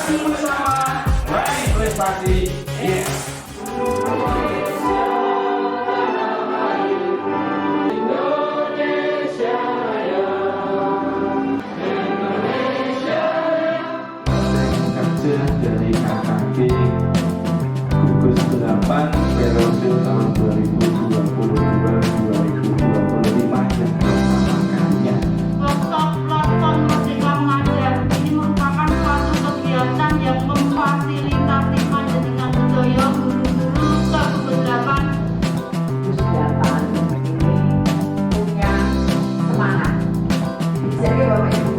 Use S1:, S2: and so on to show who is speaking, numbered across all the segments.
S1: bersama meraih prestasi. Yes.
S2: Dari KKB gugus 8 periode tahun 2022-2025 yang melaksanakannya.
S3: Workshop Platform Merdeka Mengajar ini merupakan suatu kegiatan yang memfasilitasi panjenengan sedaya guru-guru ke gugus 8
S4: kegiatan ini punya semangat. Jadi Bapak Ibu.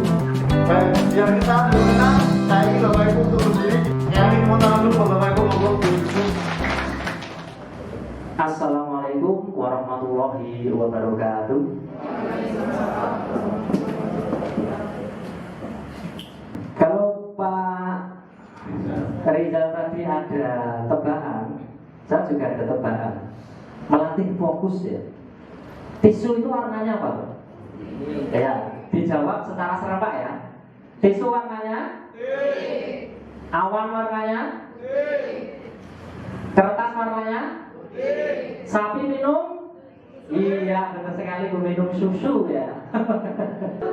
S5: Baik, biar kita mengenal, saya ingin Bapak Ibu untuk berdiri. Yang ingin mau tangan dulu, Bapak Ibu mau berdiri.
S6: Assalamualaikum warahmatullahi wabarakatuh. Kalau Pak Rizal tadi ada tebakan, saya juga ada tebakan. Melatih fokus ya. Tisu itu warnanya apa? Ya, dijawab secara serentak ya. Tisu warnanya? Awan warnanya? Kertas warnanya? Sapi minum? Iya, benar sekali, minum susu ya.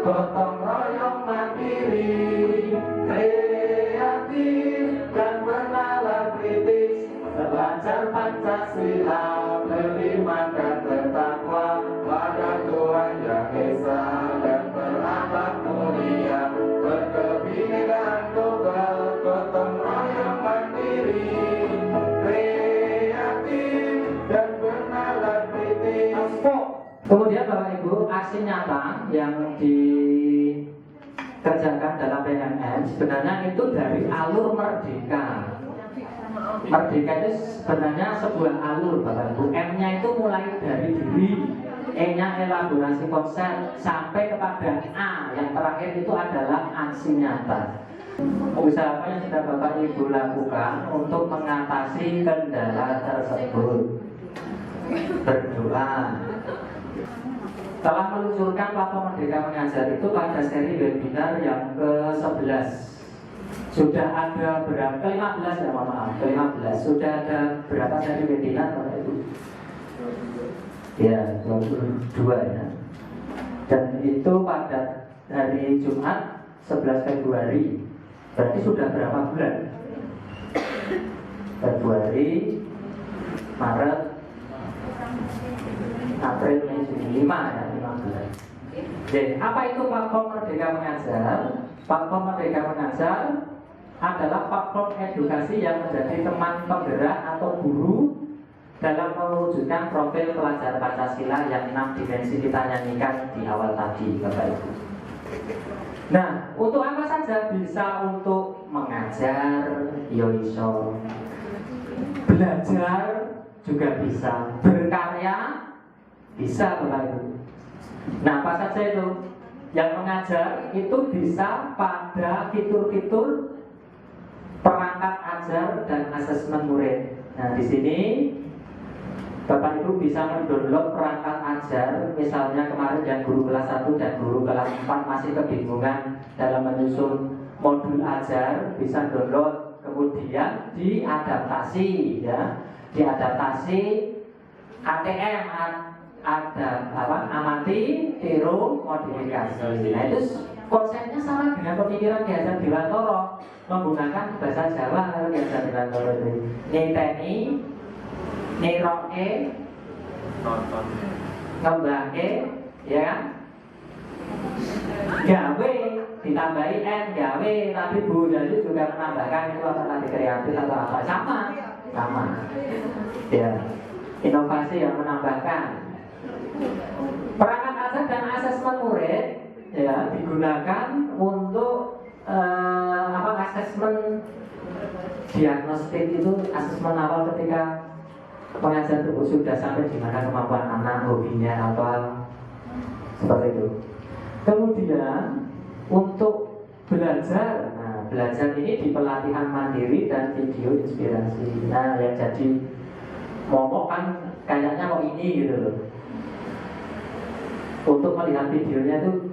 S6: Gotong royong mandiri, kreatif dan bernalar kritis, belajar Pancasila, beriman dan bertakwa pada Tuhan Yang Esa dan berakhlak mulia, berkebinekaan tunggal, gotong royong mandiri, kreatif dan bernalar kritis. Kemudian Bapak Ibu, aksi nyata yang dikerjakan dalam PNM sebenarnya itu dari alur Merdeka. Merdeka itu sebenarnya sebuah alur Bapak Ibu. M-nya itu mulai dari diri, E-nya elaborasi konsep, sampai kepada A yang terakhir itu adalah aksi nyata. Usaha apa yang sudah Bapak Ibu lakukan untuk mengatasi kendala tersebut? Berdoa. Telah meluncurkan platform Merdeka Mengajar itu pada seri webinar yang ke-11. Sudah ada berapa? Ke-15 ya, maaf, ke-15. Sudah ada berapa seri webinar Bapak Ibu? Ya, 22 ya. Dan itu pada hari Jumat 11 Februari. Berarti sudah berapa bulan? Februari, Maret, April, Mei, Juni, 5 ya, 5 bulan. Jadi, apa itu platform Merdeka Mengajar? Platform Merdeka Mengajar adalah platform edukasi yang menjadi teman penggerak atau guru dalam mewujudkan profil pelajar Pancasila yang 6 dimensi kita nyanyikan di awal tadi, Bapak Ibu. Nah, untuk apa saja? Bisa untuk mengajar, yoiso, belajar juga bisa, berkarya bisa, Bapak Ibu. Nah, apa saja itu? Yang mengajar itu bisa pada fitur-fitur perangkat ajar dan asesmen murid. Nah, di sini Bapak Ibu bisa mendownload perangkat ajar. Misalnya kemarin yang guru kelas 1 dan guru kelas 4 masih kebingungan dalam menyusun modul ajar, bisa download, kemudian diadaptasi ya. Diadaptasi ATM, ada amati, tiru, modifikasi. Nah, itu konsepnya sama dengan pemikiran Ki Hajar Dewantara, menggunakan bahasa Jawa. Ki Hajar Dewantara itu niteni, niroke, ngembangke, ya kan? Gawe, ditambahi N, gawe. Tadi Bu Jadi juga menambahkan itu apa tadi, kreatif atau apa, sama. Ya, inovasi yang menambahkan. Perangkat ajar dan asesmen murid ya digunakan untuk asesmen diagnostik. Itu asesmen awal ketika pengajar itu sudah sampai di mana kemampuan anak, hobinya apa, seperti itu. Kemudian untuk belajar, nah belajar ini di pelatihan mandiri dan video inspirasi. Nah yang jadi momok kan kayaknya kok ini gitu loh. Untuk melihat videonya itu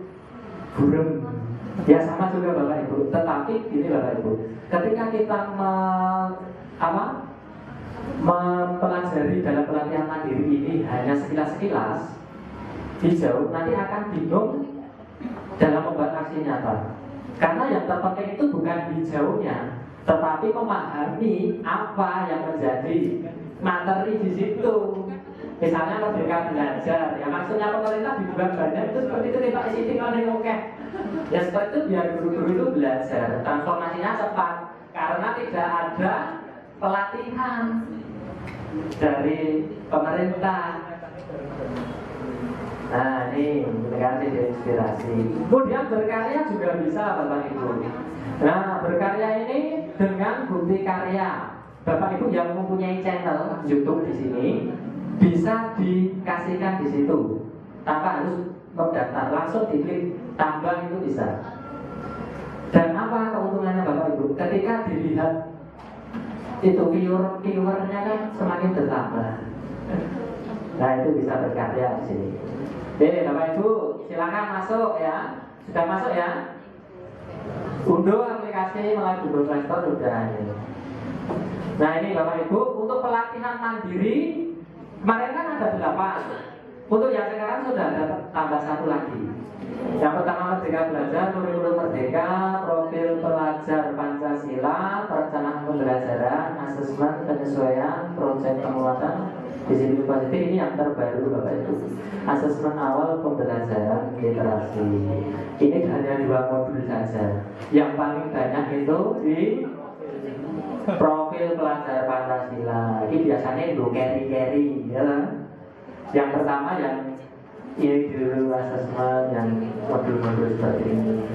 S6: burem, Ya sama juga Bapak Ibu. Tetapi ini Bapak Ibu, ketika kita mempelajari dalam pelatihan mandiri ini hanya sekilas-sekilas hijau, nanti akan bingung dalam membuat aksi nyata. Karena yang terpenting itu bukan hijaunya, tetapi memahami apa yang menjadi materi di situ. Misalnya Merdeka Belajar, ya maksudnya pemerintah dibuat banyak itu seperti itu kita isi tinggal oke. Ya seperti itu biar guru-guru itu belajar. Transformasinya cepat karena tidak ada pelatihan dari pemerintah. Nah ini kasih inspirasi. Kemudian berkarya juga bisa Bapak Ibu. Nah berkarya ini dengan bukti karya. Bapak Ibu yang mempunyai channel YouTube di sini bisa dikasihkan di situ tanpa harus mendaftar, langsung diklik tambah itu bisa. Dan apa keuntungannya Bapak Ibu? Ketika dilihat itu viewernya kan semakin bertambah. Nah itu bisa berkarya di sini. Oke Bapak Ibu silakan masuk ya. Sudah masuk ya? Unduh aplikasi melalui Google Play Store sudah ini. Nah ini Bapak Ibu untuk pelatihan mandiri kemarin kan ada 8. Untuk yang sekarang sudah ada tambah 1 lagi. Yang pertama Merdeka Belajar, kurikulum Merdeka, profil pelajar Pancasila, perencanaan pembelajaran, asesmen penyesuaian, proyek penguatan, disiplin positif. Ini yang terbaru Bapak Ibu. Asesmen awal pembelajaran literasi. Ini hanya 2 modul saja. Yang paling banyak itu di profil pelajar Pancasila. Ini biasanya itu carry ya. Yang pertama yang ini dulu asesmen yang modul-modul seperti ini.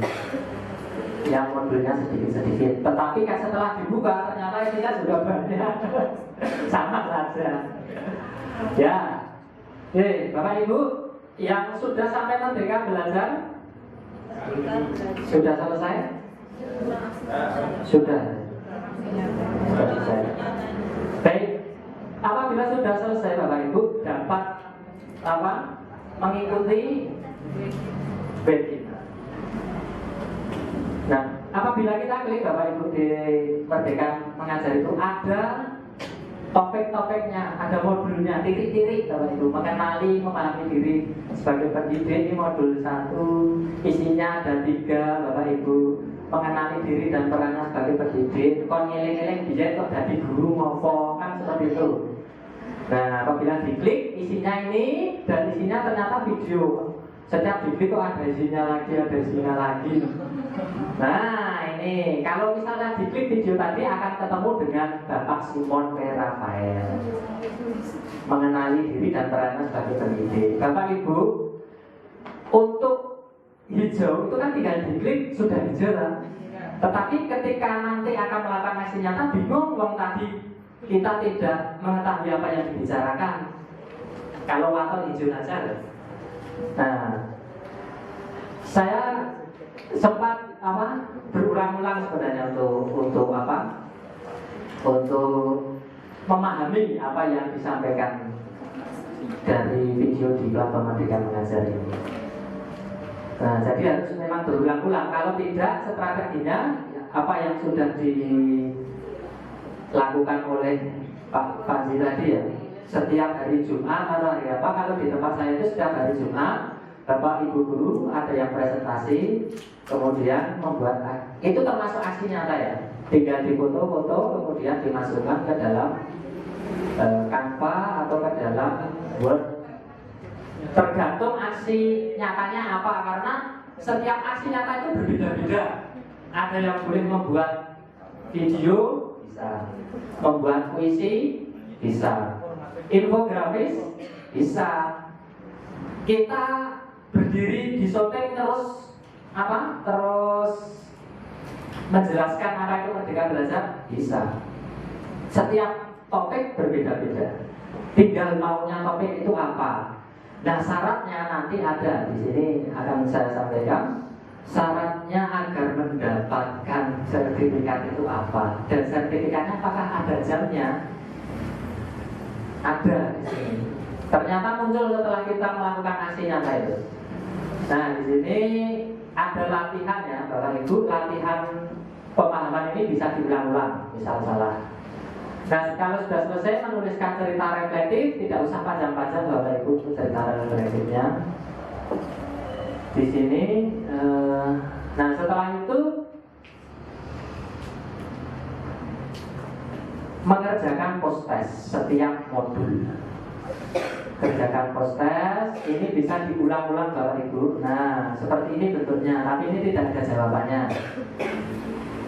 S6: Yang modulnya sedikit-sedikit. Tetapi kan setelah dibuka ternyata kita sudah banyak. Sama saja. Ya. Bapak Ibu yang sudah sampai Merdeka Belajar sudah selesai? Sudah. Selesai. Baik, apabila sudah selesai Bapak Ibu dapat mengikuti webinar. Nah, apabila kita klik Bapak Ibu di Merdeka Mengajar itu ada topik-topiknya, ada modulnya, titik-titik Bapak Ibu, mengenali, memahami diri sebagai pendidik. Ini modul 1, isinya ada 3 Bapak Ibu. Mengenali diri dan perannya sebagai pendidik, kon ngeling-eling biyen kok dadi guru ngopo, kan seperti itu. Nah, apabila diklik isinya ini dan isinya ternyata video. Setiap diklik kok ada isinya lagi. Nah, ini kalau misalnya diklik video tadi akan ketemu dengan Bapak Simon P. Rafael. Mengenali diri dan perannya sebagai pendidik. Bapak Ibu, untuk hijau itu kan tinggal diklik sudah hijau kan? Tetapi ketika nanti akan melakukan aksi nyata bingung tadi kita tidak mengetahui apa yang dibicarakan. Kalau waton hijau saja. Nah, saya sempat berulang-ulang sebenarnya untuk memahami apa yang disampaikan dari video di platform Merdeka Mengajar ini. Nah, jadi harus memang berulang-ulang. Kalau tidak, strateginya apa yang sudah dilakukan oleh Pak Panji tadi ya, setiap hari Jumat atau hari apa, kalau di tempat saya itu setiap hari Jumat Bapak Ibu guru ada yang presentasi, kemudian membuat, itu termasuk aksi nyata ya, tinggal difoto-foto kemudian dimasukkan ke dalam Canva atau ke dalam Word. Tergantung aksi nyatanya apa, karena setiap aksi nyata itu berbeda-beda. Ada yang boleh membuat video, bisa. Membuat puisi, bisa. Infografis, bisa. Kita berdiri di syuting terus menjelaskan apa itu Merdeka Belajar, bisa. Setiap topik berbeda-beda. Tinggal maunya topik itu apa. Nah, syaratnya nanti ada di sini akan saya sampaikan. Syaratnya agar mendapatkan sertifikat itu apa, dan sertifikatnya apakah ada jamnya? Ada di sini. Ternyata muncul setelah kita melakukan aksi nyata itu. Nah, di sini ada latihan ya, Bapak Ibu, latihan pemahaman ini bisa diulang-ulang, misal salah. Nah, kalau sudah selesai menuliskan cerita reflektif, tidak usah panjang-panjang Bapak Ibu cerita reflektifnya. Di sini, nah setelah itu mengerjakan post-test setiap modul. Kerjakan post-test, ini bisa diulang-ulang Bapak Ibu. Nah, seperti ini bentuknya, tapi ini tidak ada jawabannya.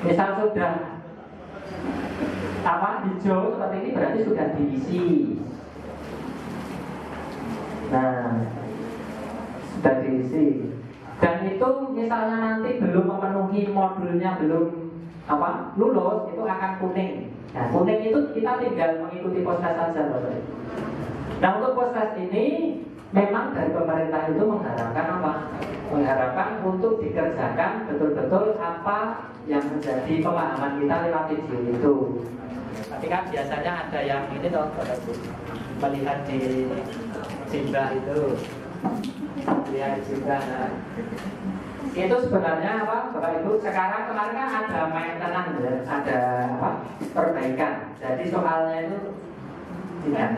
S6: Misal sudah hijau seperti ini berarti sudah diisi. Nah, sudah diisi. Dan itu misalnya nanti belum memenuhi modulnya, belum lulus, itu akan kuning. Nah, kuning itu kita tinggal mengikuti post-test saja Bapak Ibu. Nah, untuk post-test ini memang dari pemerintah itu mengharapkan apa? Mengharapkan untuk dikerjakan betul-betul apa yang menjadi pemahaman kita lewat video itu. Tapi kan biasanya ada yang ini toh, Bapak Ibu, melihat di Jingga itu, lihat di Jingga. Nah, itu sebenarnya apa, Bapak Ibu? Sekarang kemarin kan ada maintenance ya, ada perbaikan. Jadi soalnya itu tidak.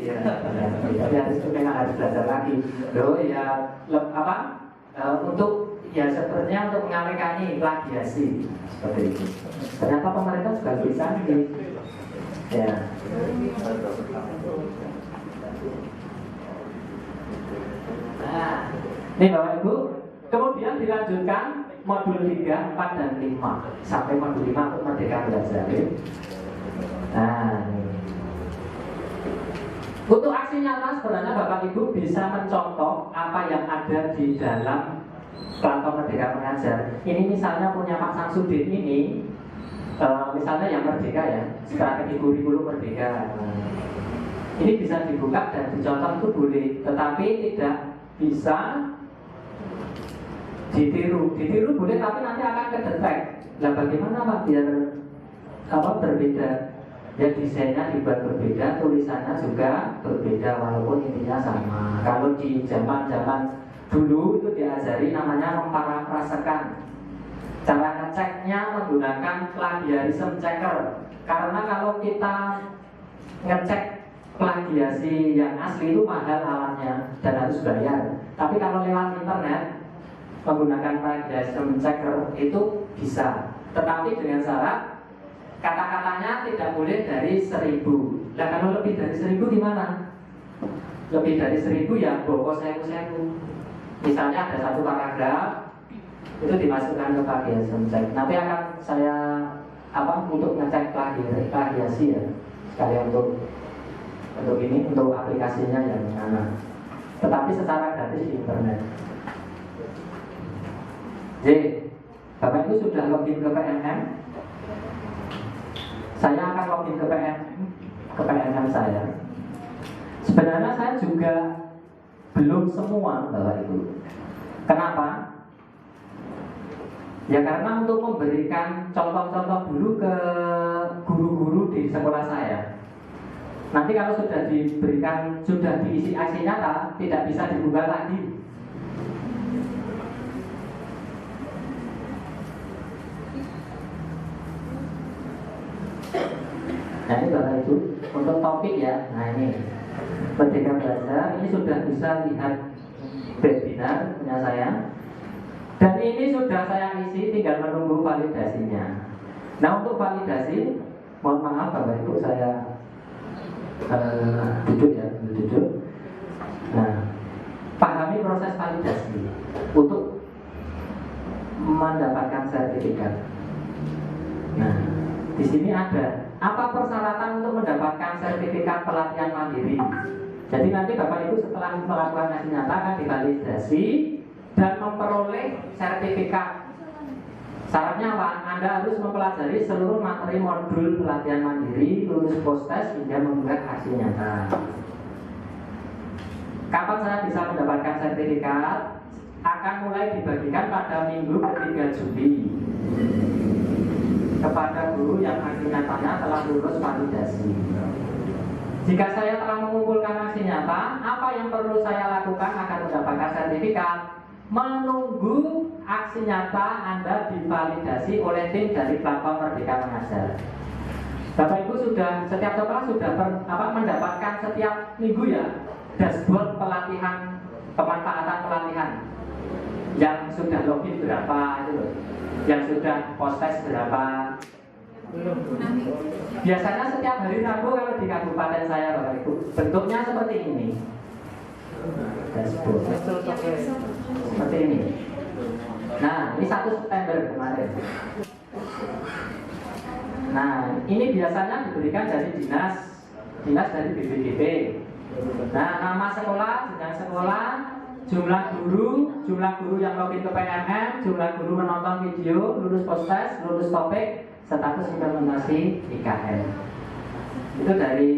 S6: Ya, tapi harus belajar lagi. Loh ya, untuk ya sebenarnya untuk mengalihkan plagiasi seperti itu. Ternyata pemerintah juga bisa nih. Ya. Nah, ini Bapak Ibu, kemudian dilanjutkan modul 3, 4, dan 5 sampai modul 5 untuk Merdeka Belajar. Nah, ini. Untuk aksi nyata sebenarnya Bapak Ibu bisa mencontoh apa yang ada di dalam platform Merdeka Mengajar. Ini misalnya punya Pak Samsudin ini, misalnya yang Merdeka ya, strategi kurikulum Merdeka. Ini bisa dibuka dan dicontoh itu boleh, tetapi tidak bisa ditiru. Ditiru boleh, tapi nanti akan kedetek. Nah, bagaimana Pak biar berbeda? Ya, desainnya dibuat berbeda, tulisannya juga berbeda walaupun intinya sama. Kalau di zaman dulu itu diajari namanya memparafrasekan. Cara ngeceknya menggunakan plagiarism checker. Karena kalau kita ngecek plagiasi yang asli itu mahal alatnya dan harus bayar. Tapi kalau lewat internet menggunakan plagiarism checker itu bisa. Tetapi dengan syarat kata-katanya tidak boleh dari 1000. Nah, kalau lebih dari 1000 gimana? Lebih dari 1000 ya boko sewu. Misalnya ada satu paragraf itu dimasukkan ke plagiarism check. Nanti akan saya untuk ngecek plagiasi ya. Sekalian untuk ini, untuk aplikasinya yang mana. Tetapi secara gratis di internet. J, Bapak Ibu sudah login ke PNM? Saya akan login ke PNM saya. Sebenarnya saya juga belum semua Bapak Ibu. Kenapa? Ya karena untuk memberikan contoh-contoh dulu ke guru-guru di sekolah saya. Nanti kalau sudah diisi aksi nyata, tidak bisa dibuka lagi. Nah, ini Bapak Ibu untuk topik ya. Nah, ini Merdeka Belajar, ini sudah bisa lihat webinar punya saya. Dan ini sudah saya isi, tinggal menunggu validasinya. Nah, untuk validasi, mohon maaf Bapak Ibu, saya duduk. Nah, pahami proses validasi untuk mendapatkan sertifikat. Nah, di sini ada apa persyaratan untuk mendapatkan sertifikat pelatihan mandiri. Jadi nanti Bapak Ibu setelah melakukan aksi nyata akan divalidasi dan memperoleh sertifikat. Syaratnya apa? Anda harus mempelajari seluruh materi modul pelatihan mandiri, lulus post-test hingga membuat aksi nyata. Kapan saya bisa mendapatkan sertifikat? Akan mulai dibagikan pada minggu ke-3 Juli kepada guru yang aksi nyatanya telah lulus validasi. Jika saya telah mengumpulkan aksi nyata, apa yang perlu saya lakukan agar mendapatkan sertifikat? menunggu aksi nyata Anda divalidasi oleh tim dari platform Merdeka Mengajar. Bapak Ibu sudah setiap sekolah sudah mendapatkan setiap minggu ya dashboard pelatihan, pemanfaatan pelatihan yang sudah login berapa itu loh, yang sudah post test berapa. Biasanya setiap hari Rabu kalau di kabupaten saya Bapak Ibu bentuknya seperti ini. Dashboard seperti ini. Nah, ini 1 September kemarin. Nah, ini biasanya diberikan dari dinas dari BPDB. Nah, nama sekolah, jenjang sekolah, jumlah guru yang login ke PMM, jumlah guru menonton video, lulus post test, lulus topik, status implementasi IKN. Itu dari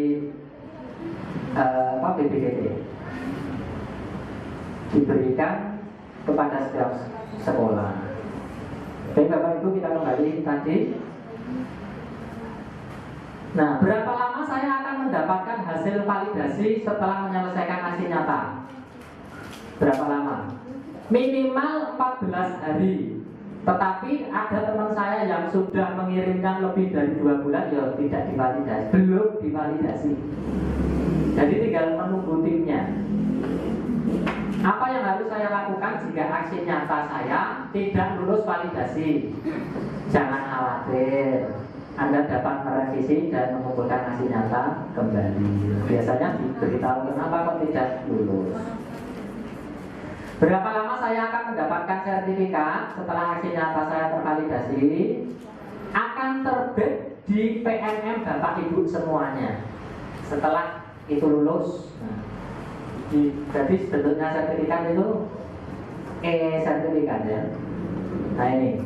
S6: BPDB. Diberikan kepada setiap sekolah. Baik Bapak Ibu, kita kembali tadi. Nah, berapa lama saya akan mendapatkan hasil validasi setelah menyelesaikan aksi nyata? Berapa lama? Minimal 14 hari. Tetapi ada teman saya yang sudah mengirimkan lebih dari 2 bulan, ya tidak divalidasi, belum divalidasi. Jadi tinggal menunggu timnya. Apa yang harus saya lakukan jika aksi nyata saya tidak lulus validasi? Jangan khawatir, Anda dapat merevisi dan mengumpulkan aksi nyata kembali. Biasanya diberitahu kenapa kok tidak lulus. Berapa lama saya akan mendapatkan sertifikat setelah aksi nyata saya tervalidasi? Akan terbit di PMM Bapak Ibu semuanya. Setelah itu lulus, jadi bentuknya sertifikat itu e-sertifikat ya. Nah ini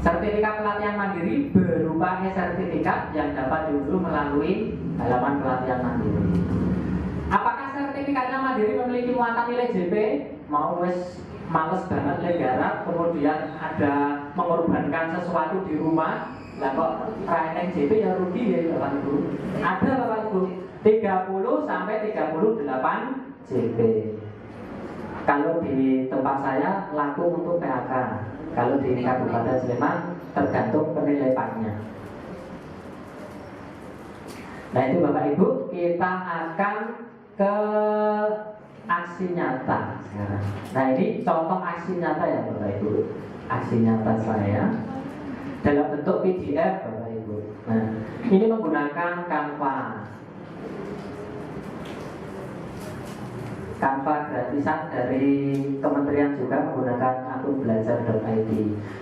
S6: sertifikat pelatihan mandiri berupa e-sertifikat yang dapat diunduh melalui halaman pelatihan mandiri. Apakah sertifikatnya mandiri memiliki muatan nilai JP? Mau wes males banget legarat, kemudian ada mengorbankan sesuatu di rumah, lah kok training JP ya rugi ya Bapak Ibu. Ada Bapak Ibu 30 sampai 38 JP. Kalau di tempat saya laku untuk PHK. Kalau di Kabupaten Sleman tergantung penilaiannya. Nah itu Bapak Ibu, kita akan ke aksi nyata sekarang. Nah ini contoh aksi nyata ya Bapak Ibu. Aksi nyata saya dalam bentuk PDF Bapak Ibu. Nah ini menggunakan Canva. Canva gratisan dari kementerian juga menggunakan akun belajar.id.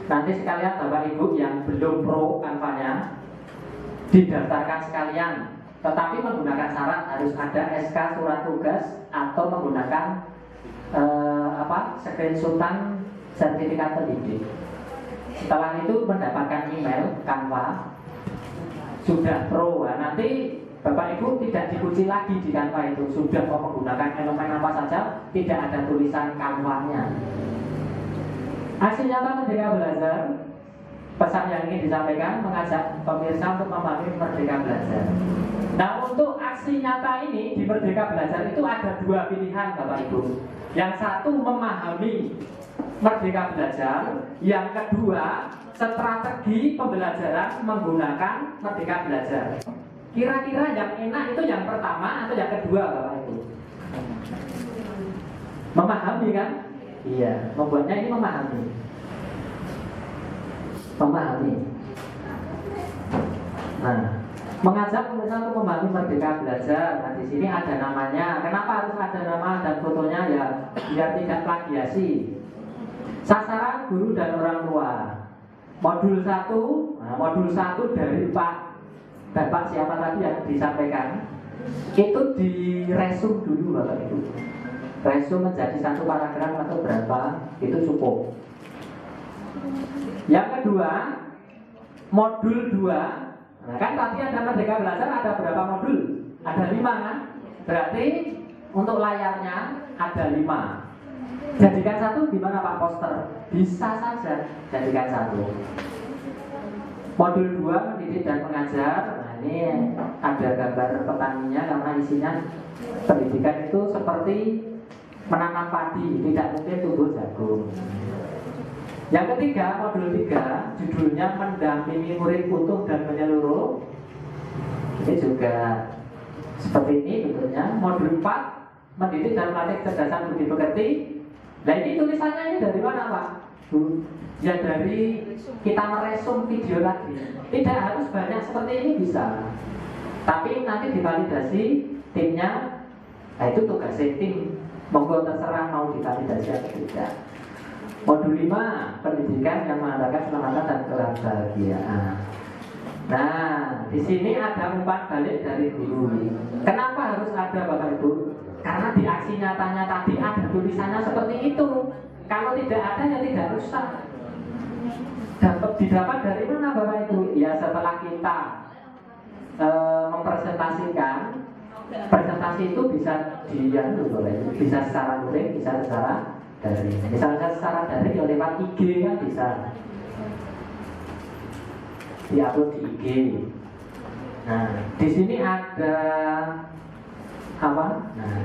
S6: Nanti sekalian Bapak Ibu yang belum pro Canva-nya didaftarkan sekalian, tetapi menggunakan syarat harus ada SK surat tugas atau menggunakan screenshotan sertifikat pendidik. Setelah itu mendapatkan email Canva sudah pro. Nah, nanti Bapak Ibu tidak diuji lagi di Canva itu, sudah mau menggunakan elemen apa saja, tidak ada tulisan Canva-nya. Aksi nyata Merdeka Belajar, pesan yang ingin disampaikan mengajak pemirsa untuk memahami Merdeka Belajar. Nah untuk aksi nyata ini di Merdeka Belajar itu ada 2 pilihan Bapak Ibu. Yang satu memahami Merdeka Belajar, yang kedua strategi pembelajaran menggunakan Merdeka Belajar. Kira-kira yang enak itu yang pertama atau yang kedua Bapak Ibu? Memahami kan? Iya, membuatnya ini memahami. Nah, mengajak pemirsa untuk memahami Merdeka Belajar. Nah, di sini ada namanya. Kenapa harus ada nama dan fotonya ya? Biar tidak plagiasi. Sasaran guru dan orang tua. Modul 1, modul 1 dari Bapak siapa tadi yang disampaikan itu diresum dulu Bapak Ibu. Resum menjadi 1 paragraf atau berapa itu cukup. Yang kedua, modul 2. Nah, kan tadi ada Merdeka Belajar ada berapa modul? Ada 5 kan? Berarti untuk layarnya ada 5. Jadikan 1 gimana Pak poster? Bisa saja jadikan 1. Modul 2 mendidik dan mengajar. Nah, ini ada gambar petaninya karena isinya pendidikan itu seperti menanam padi, tidak mungkin tumbuh jagung. Yang ketiga, modul 3, judulnya mendampingi murid utuh dan menyeluruh. Ini juga seperti ini bentuknya. Modul 4, mendidik dan melatih kecerdasan budi pekerti. Nah ini tulisannya ini dari mana Pak? Ya dari kita meresum video tadi. Tidak harus banyak seperti ini bisa. Tapi nanti divalidasi timnya. Nah itu tugasnya tim. Monggo terserah mau divalidasi atau tidak. Modul 5, pendidikan yang mengandalkan keselamatan dan kebahagiaan. Nah, di sini ada umpan balik dari guru. Kenapa harus ada Bapak Ibu? Karena di aksi nyatanya tadi ada tulisannya seperti itu. Kalau tidak ada ya tidak rusak. Didapat dari mana Bapak Ibu? Ya setelah kita mempresentasikan, presentasi itu bisa bisa secara luring, bisa secara daring. Misalnya secara daring ya lewat IG kan bisa diupload di IG. Nah, di sini ada apa? Nah,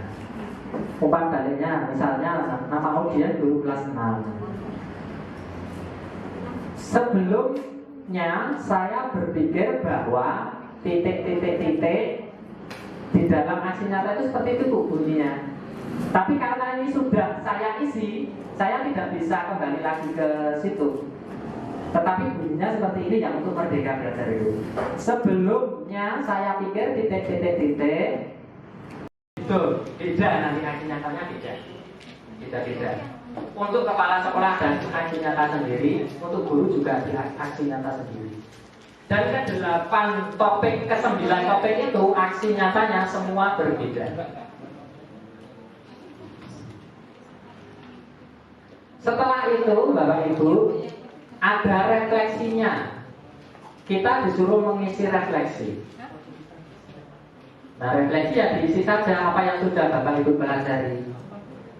S6: umpan baliknya, misalnya nama audiens guru kelas 6. Sebelumnya saya berpikir bahwa titik-titik-titik di dalam aksi nyata itu seperti itu bunyinya. Tapi karena ini sudah saya isi, saya tidak bisa kembali lagi ke situ. Tetapi bunyinya seperti ini yang untuk Merdeka Belajar itu. Sebelumnya saya pikir titik-titik-titik itu tidak, nanti aksi nyatanya tidak. Untuk kepala sekolah dan aksi nyata sendiri, untuk guru juga aksi nyata sendiri. Dan ke-8 topik, ke-9 topik itu aksi nyatanya semua berbeda. Setelah itu Bapak Ibu ada refleksinya. Kita disuruh mengisi refleksi. Nah refleksi ya diisi saja apa yang sudah Bapak Ibu pelajari.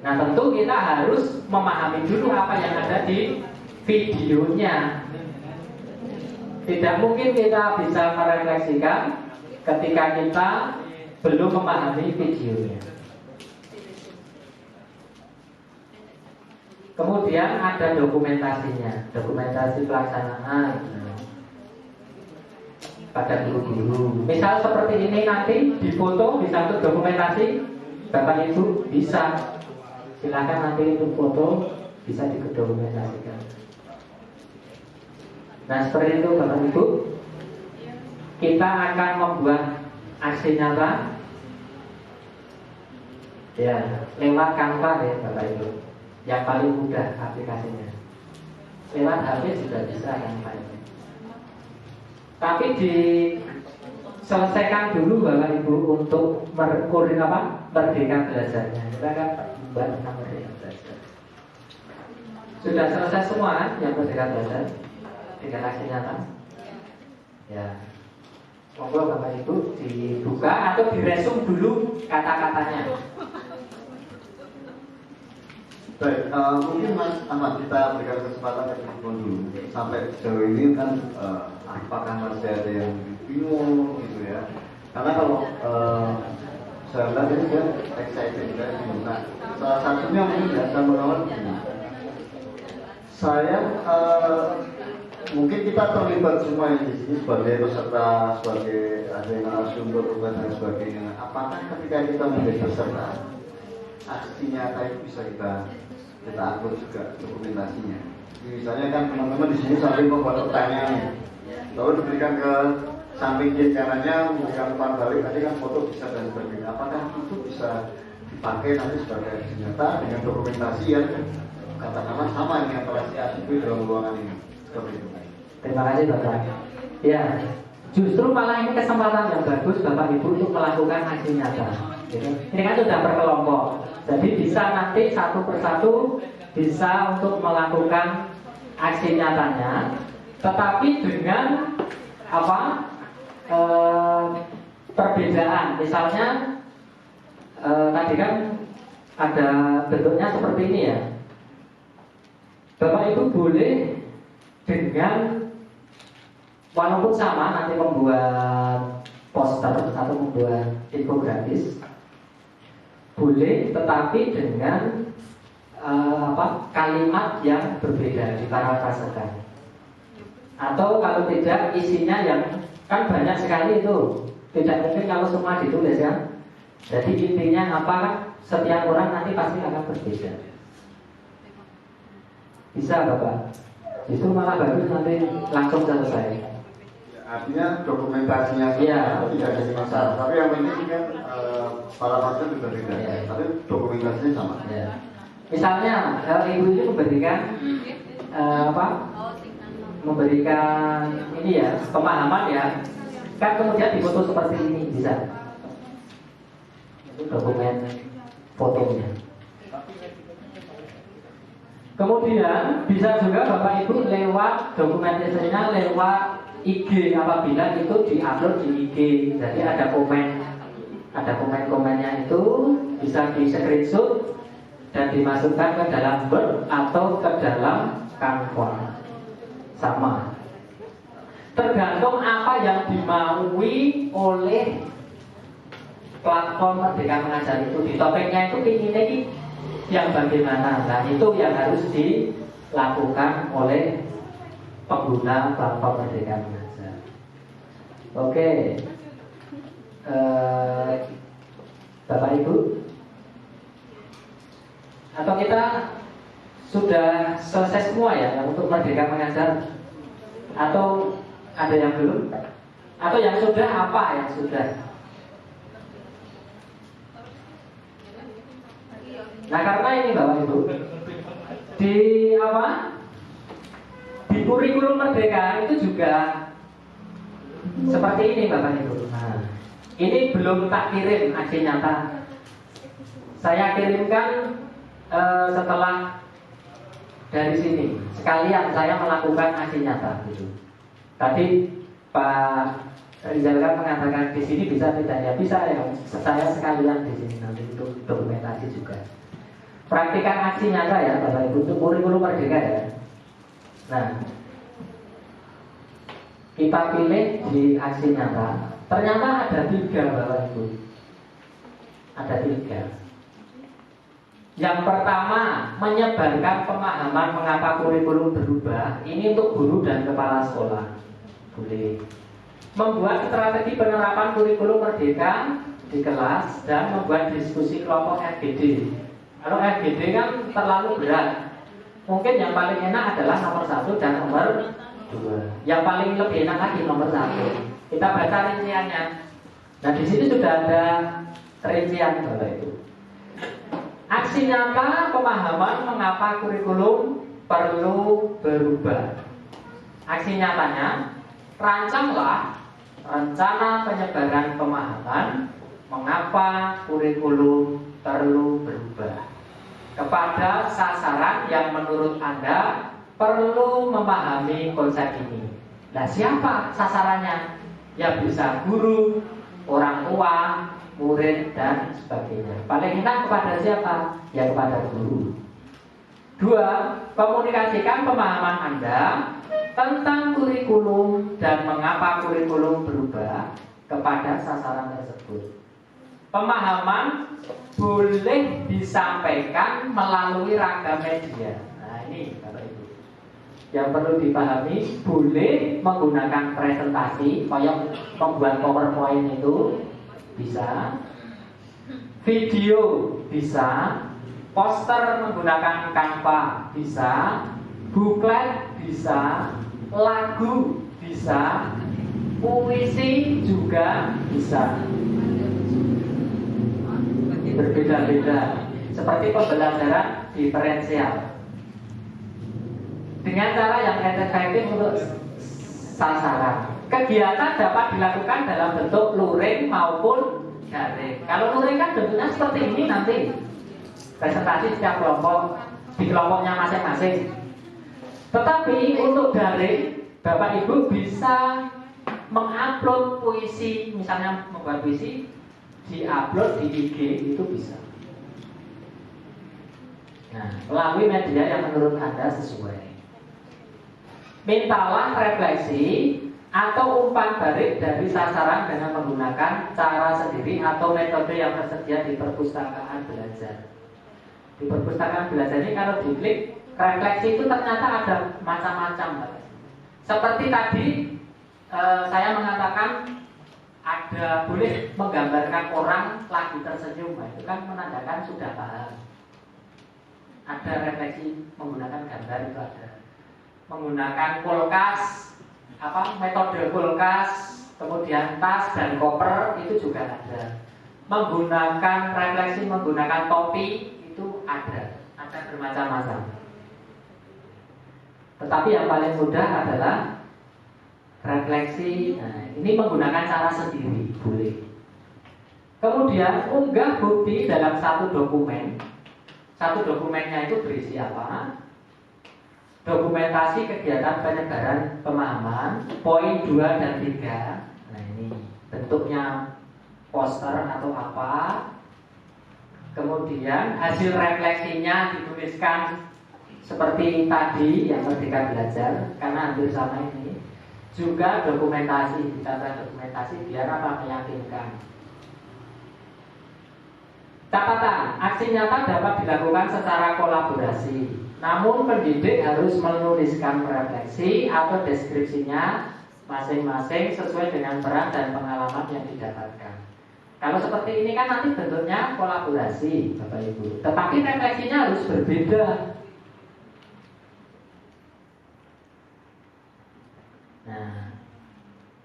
S6: Nah tentu kita harus memahami dulu apa yang ada di videonya. Tidak mungkin kita bisa merefleksikan ketika kita belum memahami videonya. Kemudian ada dokumentasinya, dokumentasi pelaksanaan pada guru-guru. Misal seperti ini nanti difoto, bisa untuk dokumentasi, Bapak Ibu bisa. Silakan nanti untuk foto bisa didokumentasikan. Nah seperti itu Bapak Ibu. Kita akan membuat aksi nyata ya lewat Canva ya Bapak Ibu. Yang paling mudah aplikasinya. Lewat HP juga bisa Canva ini. Tapi diselesaikan dulu Bapak Ibu untuk Merdeka Belajarnya. Kita kan buat tentang Merdeka Belajar. Sudah selesai semua kan yang Merdeka Belajar? Tinggal aksi nyata. Ya. Monggo Bapak Ibu dibuka atau diresum dulu kata-katanya.
S5: Baik, mungkin Mas Ahmad kita berikan kesempatan ke teman dulu. Sampai sejauh ini kan apakah masih ada yang bingung gitu ya? Karena kalau saya lihat ini kan excited kan. Nah, salah satunya mungkin ya teman-teman ini. Saya mungkin kita terlibat semua yang di sini sebagai peserta, sebagai ada narasumber dan sebagainya. Apakah ketika kita menjadi peserta aksi nyata itu bisa kita upload juga dokumentasinya. Misalnya kan teman-teman di sini sambil membuat pertanyaan, lalu diberikan ke samping kiri kanannya, memberikan umpan balik, tadi kan foto bisa dan sebagainya. Apakah itu bisa dipakai nanti sebagai aksi nyata dengan dokumentasi yang katakanlah sama ini antara si ASB dalam ruangan ini? Seperti itu.
S6: Terima kasih Bapak. Ya, justru malah ini kesempatan yang bagus Bapak Ibu untuk melakukan aksi nyata. Ini kan sudah berkelompok. Jadi bisa nanti satu persatu bisa untuk melakukan aksi nyatanya, tetapi dengan apa perbedaan. Misalnya tadi kan ada bentuknya seperti ini ya. Bapak Ibu boleh dengan walaupun sama nanti membuat poster atau membuat infografis. boleh, tetapi dengan kalimat yang berbeda diparafrasekan. Atau kalau tidak isinya yang kan banyak sekali itu, tidak mungkin kalau semua ditulis ya. Jadi intinya apa kan setiap orang nanti pasti akan berbeda. Bisa Bapak? Justru malah bagus nanti langsung selesai.
S5: Artinya dokumentasinya
S6: Iya.
S5: tidak jadi masalah. Tapi yang penting kan para pasien juga tidak.
S6: Iya.
S5: Tapi dokumentasinya sama.
S6: Ya. Misalnya ibu ini memberikan ini ya pemahaman ya, kan kemudian difoto seperti ini bisa. Itu dokumen fotonya. Kemudian bisa juga Bapak Ibu lewat dokumentasinya lewat IG apabila itu diupload di IG. Jadi ada komen-komennya itu bisa di screenshot dan dimasukkan ke dalam Word atau ke dalam Canva. Sama. Tergantung apa yang dimaui oleh platform Merdeka Mengajar itu. Di topiknya itu ini yang bagaimana. Nah itu yang harus dilakukan oleh pengguna platform Merdeka Mengajar. Oke. Bapak Ibu, atau kita sudah selesai semua ya untuk Merdeka Mengajar? Atau ada yang belum? Atau yang sudah apa yang sudah? Nah karena ini Bapak Ibu, di kurikulum Merdeka itu juga seperti ini Bapak Ibu. Nah, ini belum tak kirim aksi nyata. Saya kirimkan setelah dari sini. Sekalian saya melakukan aksi nyata gitu. Tadi Pak Rizal kan mengatakan di sini bisa tidak ya, bisa ya. Saya sekalian di sini nanti untuk dokumentasi juga. Praktikan aksi nyata ya Bapak Ibu untuk kurikulum Merdeka ya. Nah, kita pilih di aksi nyata. Ternyata ada 3 Bapak Ibu. Ada 3. Yang pertama, menyebarkan pemahaman mengapa kurikulum berubah. Ini untuk guru dan kepala sekolah. Boleh. Membuat strategi penerapan kurikulum Merdeka di kelas dan membuat diskusi kelompok FGD. Kalau FGD kan terlalu berat. Mungkin yang paling enak adalah nomor 1 dan nomor 2. Yang paling lebih enak lagi nomor 1. Kita baca rinciannya. Nah di sini sudah ada rincian Bapak Ibu. Aksi nyata pemahaman mengapa kurikulum perlu berubah. Aksi nyatanya, rancanglah rencana penyebaran pemahaman mengapa kurikulum perlu berubah kepada sasaran yang menurut Anda perlu memahami konsep ini. Nah, siapa sasarannya? Ya bisa guru, orang tua, murid dan sebagainya. Paling enak kepada siapa? Ya kepada guru. 2. Komunikasikan pemahaman Anda tentang kurikulum dan mengapa kurikulum berubah kepada sasaran tersebut. Pemahaman boleh disampaikan melalui ragam media. Nah ini Bapak Ibu yang perlu dipahami, boleh menggunakan presentasi, kayak membuat PowerPoint itu bisa, video bisa, poster menggunakan Canva bisa, booklet bisa, lagu bisa, puisi juga bisa. Berbeda-beda, seperti pembelajaran diferensial dengan cara yang efektif untuk sasaran. Kegiatan dapat dilakukan dalam bentuk luring maupun daring. Kalau luring kan bentuknya seperti ini nanti. Presentasi setiap kelompok di kelompoknya masing-masing. Tetapi untuk daring, Bapak Ibu bisa mengupload puisi, misalnya membuat puisi, diupload di IG itu bisa. Nah, melalui media yang menurut Anda sesuai. Mintalah refleksi atau umpan balik dari sasaran dengan menggunakan cara sendiri atau metode yang tersedia di perpustakaan belajar. Di perpustakaan belajar ini kalau diklik, refleksi itu ternyata ada macam-macam. Seperti tadi saya mengatakan ada boleh menggambarkan orang lagi tersenyum, itu kan menandakan sudah paham. Ada refleksi menggunakan gambar, itu ada. Menggunakan kulkas, metode kulkas, kemudian tas dan koper, itu juga ada. Menggunakan refleksi menggunakan topi, itu ada bermacam-macam. Tetapi yang paling mudah adalah refleksi. Nah, ini menggunakan cara sendiri, boleh. Kemudian unggah bukti dalam satu dokumen. Satu dokumennya itu berisi apa? Dokumentasi kegiatan penyebaran pemahaman, poin 2 dan 3. Nah, ini bentuknya poster atau apa. Kemudian hasil refleksinya dituliskan seperti tadi yang Merdeka Belajar, karena hampir sama ini. Juga dokumentasi, ditambah dokumentasi biar apa? Meyakinkan. Catatan, aksi nyata dapat dilakukan secara kolaborasi. Namun pendidik harus menuliskan refleksi atau deskripsinya masing-masing sesuai dengan peran dan pengalaman yang didapatkan. Kalau seperti ini kan nanti bentuknya kolaborasi, Bapak Ibu. Tetapi refleksinya harus berbeda. Nah,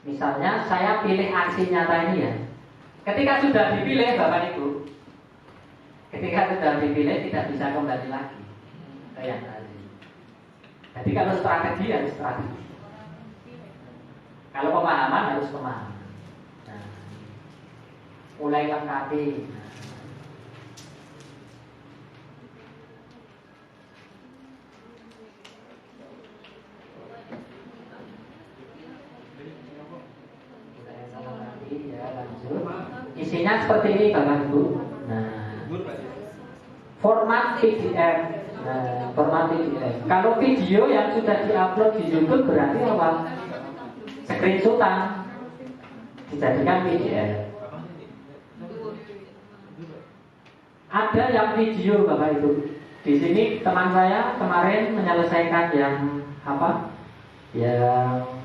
S6: misalnya saya pilih aksi nyata ini ya. Ketika sudah dipilih Bapak Ibu, ketika sudah dipilih tidak bisa kembali lagi ke yang tadi. Jadi kalau strategi harus strategi. Kalau pemahaman harus pemahaman. Nah, mulai lengkapi. Isinya seperti ini Bapak Ibu. Nah, format PDF. Nah, format PDF. Kalau video yang sudah diupload di YouTube berarti apa? Screenshotan dijadikan PDF. Ada yang video Bapak Ibu. Di sini teman saya kemarin menyelesaikan yang apa? Yang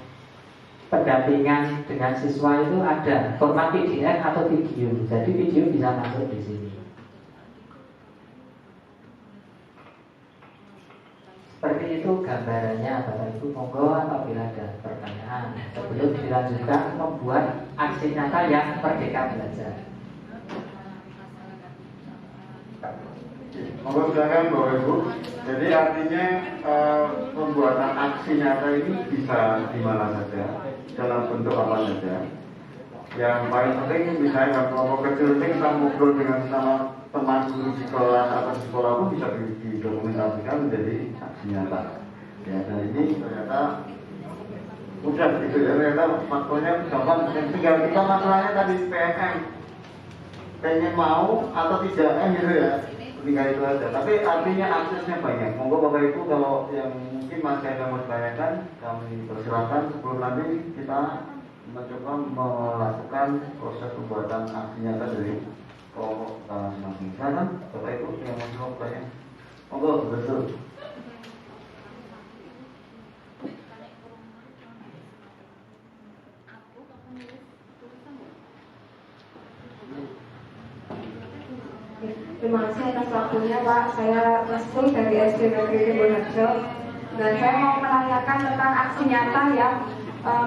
S6: pendampingan dengan siswa itu ada format PDF atau video. Jadi video bisa masuk di sini. Seperti itu gambarannya Bapak Ibu. Monggo apabila ada pertanyaan sebelum dilanjutkan membuat aksi nyata yang Merdeka Belajar.
S5: Monggo silakan Bapak Ibu. Jadi artinya pembuatan aksi nyata ini bisa di mana saja, dalam bentuk apa saja. Yang paling penting misalnya kelompok kecil ini kita ngobrol dengan sama teman guru di kelas atau di sekolah pun bisa didokumentasikan menjadi aksi nyata. Ya, dan ini ternyata mudah gitu ya, ternyata faktornya gampang. Tinggal kita masalahnya tadi PNM, pengen mau atau tidak gitu ya. Tinggal itu aja, tapi artinya aksesnya banyak. Monggo Bapak Ibu kalau yang mungkin masih ada mau ditanyakan, kami persilakan sebelum nanti kita mencoba melakukan proses pembuatan aksi nyata dari kelompok masing-masing. Silakan Bapak Ibu yang mau bertanya. Monggo betul.
S7: Terima kasih atas waktunya Pak. Saya Restu dari SD Negeri Timurharjo. Dan saya mau menanyakan tentang aksi nyata yang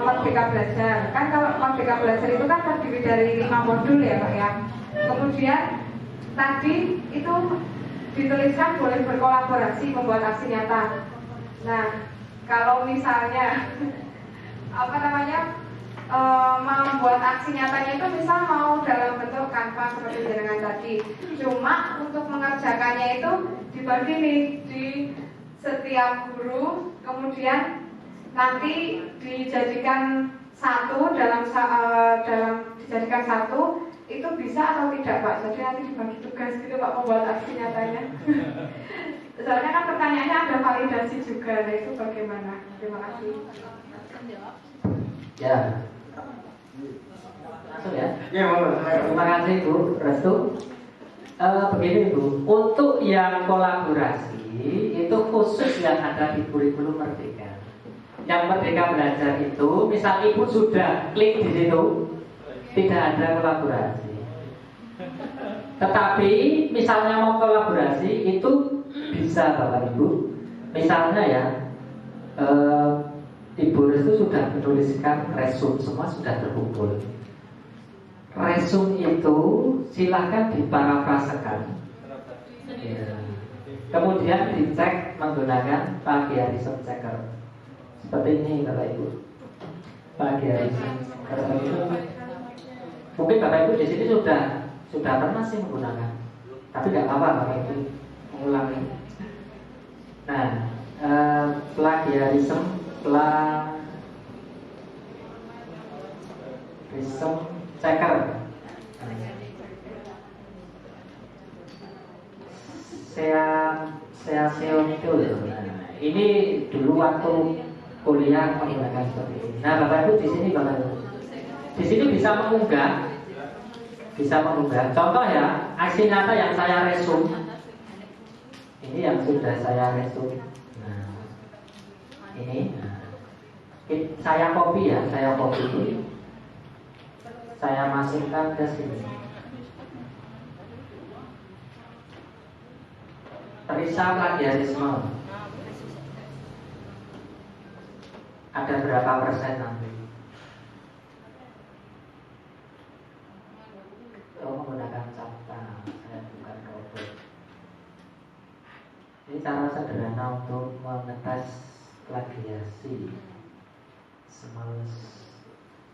S7: Merdeka Belajar. Kan kalau Merdeka Belajar itu kan terdiri dari 5 modul ya Pak ya. Kemudian tadi itu dituliskan boleh berkolaborasi membuat aksi nyata. Nah, kalau misalnya membuat aksi nyatanya itu misal mau dalam bentuk kanvas seperti jenengan tadi. Cuma untuk mengerjakannya itu dibagi nih di setiap guru, kemudian nanti dijadikan satu dijadikan satu, itu bisa atau tidak Pak? Jadi nanti dibagi tugas gitu Pak membuat aksi nyatanya. Soalnya kan pertanyaannya ada validasi juga, nah itu bagaimana? Terima kasih.
S6: Ya. Langsung ya.
S5: Ya, mau.
S6: Terima kasih Bu Restu. Begini Bu, untuk yang kolaborasi itu khusus yang ada di kurikulum Merdeka. Yang Merdeka Belajar itu, misal Ibu sudah klik di situ, tidak ada kolaborasi. Tetapi misalnya mau kolaborasi itu bisa Bapak Ibu. Misalnya ya, Ibu Restu sudah menuliskan resume, semua sudah terkumpul. Resume itu silahkan diparafrasekan, ya. Kemudian dicek menggunakan plagiarism checker. Seperti ini Bapak Ibu. Plagiarism checker itu mungkin Bapak Ibu di sini sudah pernah sih menggunakan, tapi tidak apa-apa Bapak Ibu mengulangi. Nah, plagiarism checker. Seaseon itu. Nah, ini dulu waktu kuliah menggunakan seperti ini. Nah, Bapak Ibu di sini Bapak Ibu. Di sini bisa mengunggah. Contoh ya, aksi nyata yang saya resume. Ini yang sudah saya resume. Nah, ini. Saya copy ya, saya masukkan ke sini. Periksa plagiarisme. Ada berapa persen nanti? Menggunakan Capta, saya bukan robot. Ini cara sederhana untuk mengetes plagiasi.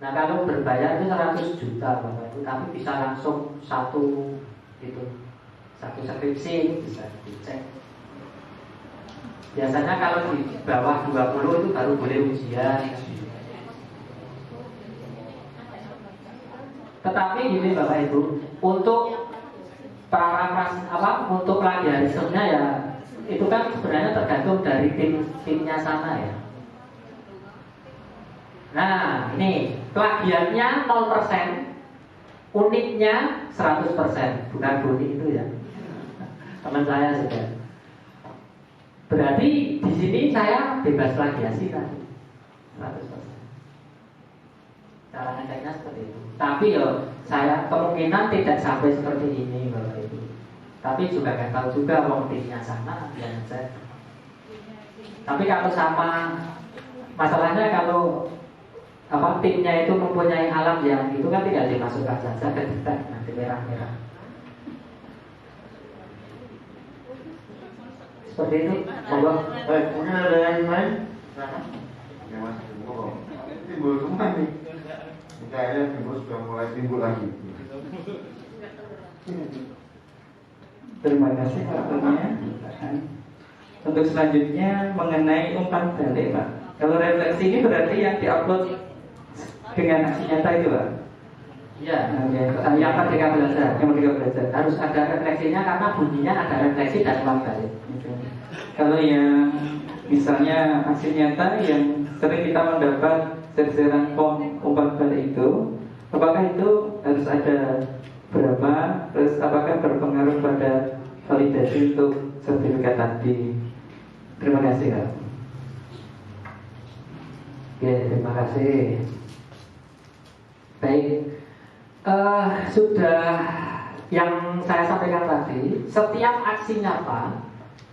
S6: Nah, kalau berbayar itu 100 juta Bapak Ibu, tapi bisa langsung satu skripsi bisa dicek. Biasanya kalau di bawah 20 itu baru boleh ujian. Tetapi gini Bapak Ibu, untuk untuk plagiarismenya ya itu kan sebenarnya tergantung dari timnya sana ya. Nah, ini plagiatnya 0%, uniknya 100%, bukan unik itu ya. Teman saya sudah. Berarti di sini saya bebas plagiasi kan, 100%. Cara ngeceknya seperti itu. Tapi ya saya kemungkinan tidak sampai seperti ini Bapak Ibu. Tapi juga nggak tahu juga wong timnya sana yang ngecek. Tapi kalau sama, masalahnya kalau timnya itu mempunyai alat yang itu kan tinggal dimasukkan saja ke detek nanti merah-merah. Seperti itu. Monggo.
S5: Mungkin ada yang lain? Ya Mas, timbul semua nih. Kayaknya timbul sudah mulai timbul lagi.
S2: Terima kasih Pak Ketua. Untuk selanjutnya mengenai umpan balik Pak. Kalau refleksi ini berarti yang diupload dengan aksi nyata itu Pak?
S6: Iya, yang Merdeka Belajar.
S2: Yang Merdeka Belajar
S6: Harus ada refleksinya karena bunyinya ada refleksi dan umpan balik.
S2: Kalau yang misalnya aksi nyata yang sering kita mendapat serseran form umpan balik itu, apakah itu harus ada berapa? Terus apakah berpengaruh pada validasi untuk sertifikat tadi? Terima kasih Pak.
S6: Oke, terima kasih. Baik, sudah yang saya sampaikan tadi, setiap aksi nyata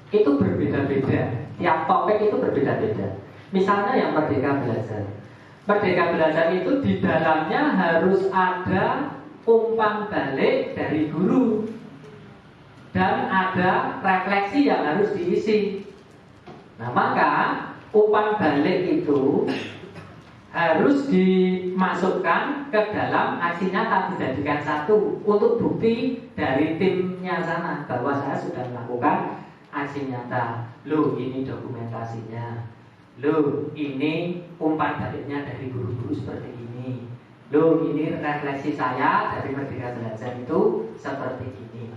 S6: itu berbeda-beda, tiap topik itu berbeda-beda. Misalnya yang Merdeka Belajar. Merdeka Belajar itu di dalamnya harus ada umpan balik dari guru dan ada refleksi yang harus diisi. Nah, maka umpan balik itu harus dimasukkan ke dalam aksi nyata, dijadikan satu untuk bukti dari timnya sana bahwa saya sudah melakukan aksi nyata. Loh, ini dokumentasinya. Loh, ini umpan baliknya dari guru-guru seperti ini. Loh, ini refleksi saya dari Merdeka Belajar itu seperti ini.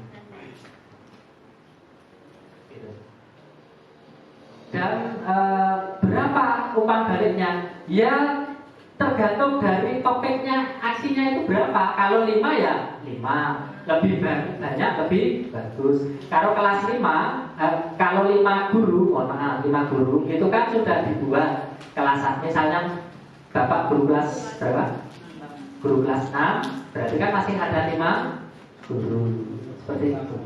S6: Dan berapa umpan baliknya? Ya tergantung dari topiknya, aksinya itu berapa. Kalau 5 ya 5, lebih banyak lebih bagus. Kalau kelas 5, kalau 5 guru, mohon maaf 5 guru itu kan sudah dibuat kelasan. Misalnya Bapak guru kelas berapa? Guru kelas 6, berarti kan masih ada 5 guru. Seperti itu.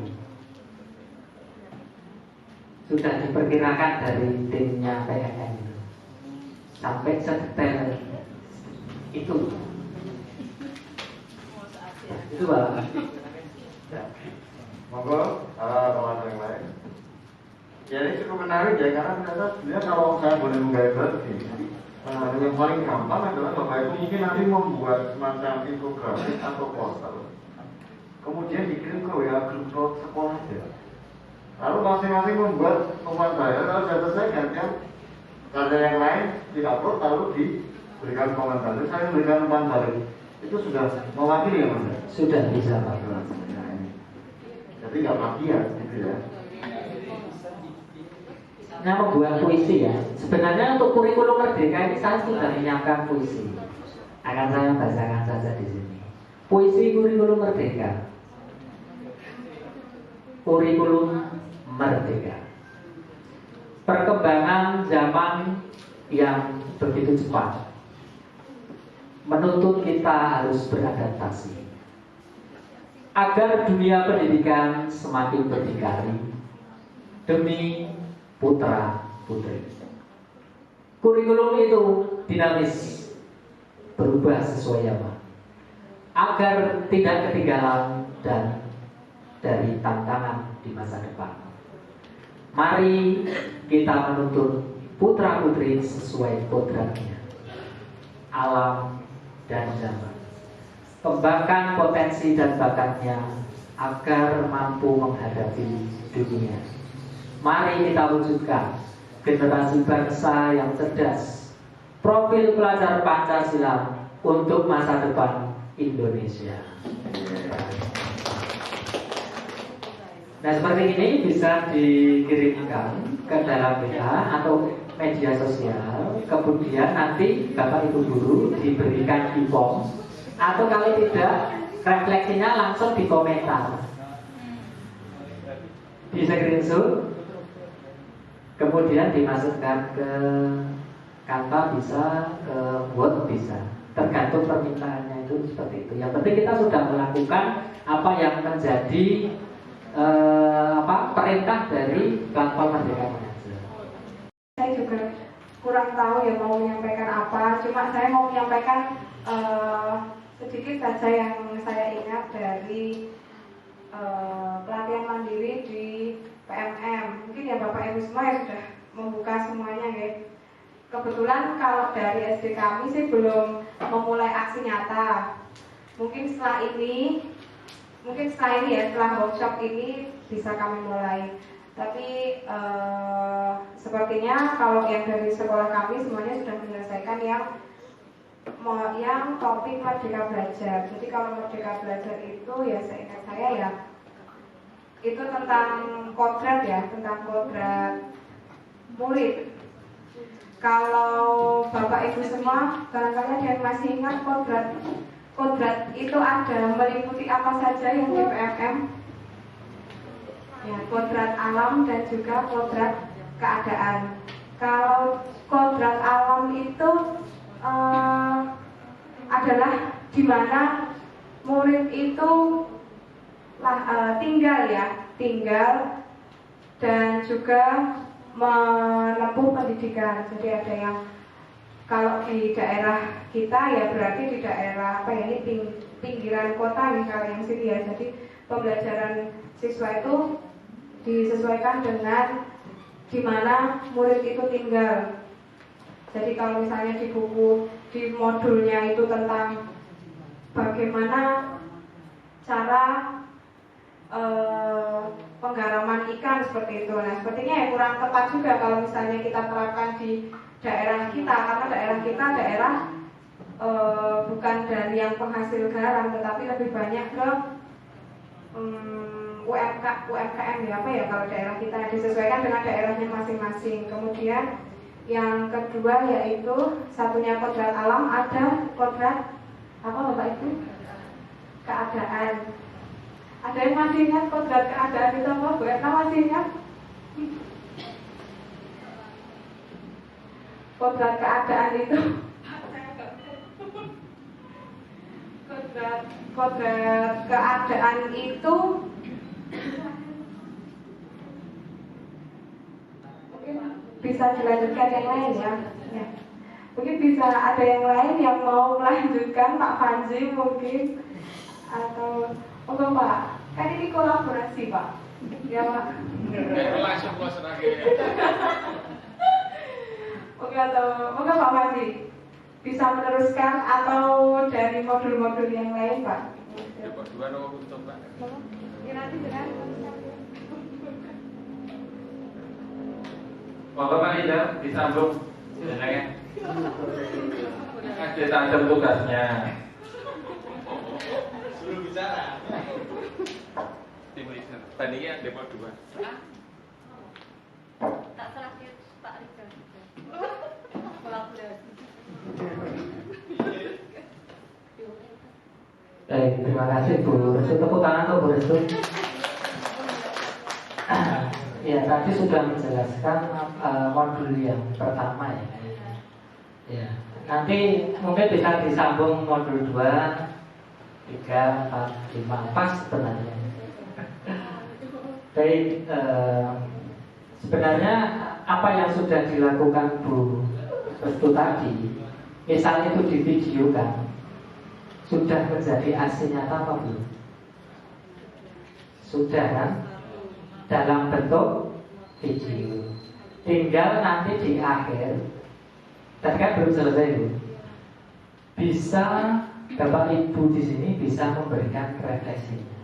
S6: Sudah diperkirakan dari timnya PNN sampai sedetail itu. Itu Pak.
S5: Monggo, teman yang lain. Ya ini cukup menarik ya, karena ternyata sebenarnya kalau saya boleh menggambar yang paling gampang adalah Bapak Ibu mungkin nanti membuat semacam infografis atau poster, kemudian dikirim ke WA grup sekolah ya. Lalu masing-masing membuat umpan saya, kalau sudah selesai gantian ada yang lain diupload lalu diberikan komentar. Jadi saya memberikan umpan balik. Itu sudah mewakili ya Mas?
S6: Sudah bisa Pak.
S5: Jadi nggak plagiat gitu ya.
S6: Nah, membuat puisi ya. Sebenarnya untuk kurikulum merdeka ini saya sudah menyiapkan puisi. Akan saya bacakan saja di sini. Puisi kurikulum merdeka. Kurikulum merdeka. Perkembangan zaman yang begitu cepat menuntut kita harus beradaptasi agar dunia pendidikan semakin berdikari demi putra putri. Kurikulum itu dinamis, berubah sesuai zaman agar tidak ketinggalan dan dari tantangan di masa depan. Mari kita menuntut putra putri sesuai kodratnya, alam dan zaman. Kembangkan potensi dan bakatnya agar mampu menghadapi dunia. Mari kita wujudkan generasi bangsa yang cerdas, profil pelajar Pancasila untuk masa depan Indonesia. Nah, seperti ini bisa dikirimkan ke dalam WA atau media sosial. Kemudian nanti Bapak Ibu guru diberikan di form, atau kalau tidak refleksinya langsung di komentar, di screenshot, kemudian dimasukkan ke Canva bisa, ke Word bisa, tergantung permintaannya itu seperti itu. Yang penting kita sudah melakukan apa yang menjadi perintah dari platform Merdeka Mengajar.
S7: Saya juga kurang tahu ya mau menyampaikan apa, cuma saya mau menyampaikan sedikit saja yang saya ingat dari pelatihan mandiri di PMM. Mungkin ya Bapak Ibu semua ya sudah membuka semuanya ya. Kebetulan kalau dari SD kami sih belum memulai aksi nyata. Mungkin setelah ini ya, setelah workshop ini bisa kami mulai. Tapi sepertinya kalau yang dari sekolah kami semuanya sudah menyelesaikan yang topik Merdeka Belajar. Jadi kalau Merdeka Belajar itu ya seingat saya ya itu tentang kodrat ya, tentang kodrat murid. Kalau Bapak Ibu semua barangkali ada yang masih ingat kodrat itu ada meliputi apa saja yang di PMM? Ya, kodrat alam dan juga kodrat keadaan. Kalau kodrat alam itu adalah di mana murid itu tinggal dan juga menempuh pendidikan. Jadi ada yang kalau di daerah kita ya berarti di daerah ini pinggiran kota nih kalau yang sini ya. Jadi pembelajaran siswa itu disesuaikan dengan di mana murid itu tinggal. Jadi kalau misalnya di buku, di modulnya itu tentang bagaimana cara penggaraman ikan seperti itu. Nah, sepertinya ya kurang tepat juga kalau misalnya kita terapkan di daerah kita, karena daerah kita bukan dari yang penghasil garam, tetapi lebih banyak ke UMKM ya kalau daerah kita disesuaikan dengan daerahnya masing-masing. Kemudian Yang kedua yaitu satunya kodrat alam, ada kodrat apa Bapak itu? Keadaan. Ada yang masih ingat kodrat keadaan itu apa? Bu Etna masih ingat? Kodrat keadaan itu kodrat keadaan itu bisa dilanjutkan yang lain ya. Mungkin bisa ada yang lain yang mau melanjutkan, Pak Panji mungkin, atau enggak Pak? Kan ini kolaborasi Pak. Ya Pak.
S1: Langsung bos terakhir.
S7: Oke, atau mungkin Pak Panji bisa meneruskan atau dari modul-modul yang lain Pak?
S1: Dapat dua nomor untuk Pak.
S7: Ya nanti dengan
S2: Bapak Pak Ida disambung jenengnya. Ada tanda tugasnya.
S1: Suruh bicara. Tim listener. Tadinya demo 2.
S3: Tak terakhir Pak Rizal kolaborasi.
S6: Baik, terima kasih Bu Restu. Tepuk tangan untuk Bu Restu. Ya, tadi sudah menjelaskan modul yang pertama ya. Ya, nanti mungkin bisa disambung modul 2, 3, 4, 5 pas sebenarnya. Baik, sebenarnya apa yang sudah dilakukan Bu Restu tadi, misalnya itu divideokan, sudah menjadi aksi nyata apa belum? Sudah kan? Dalam bentuk video. Tinggal nanti di akhir, tadi kan belum selesai Bu, bisa Bapak Ibu di sini bisa memberikan refleksinya,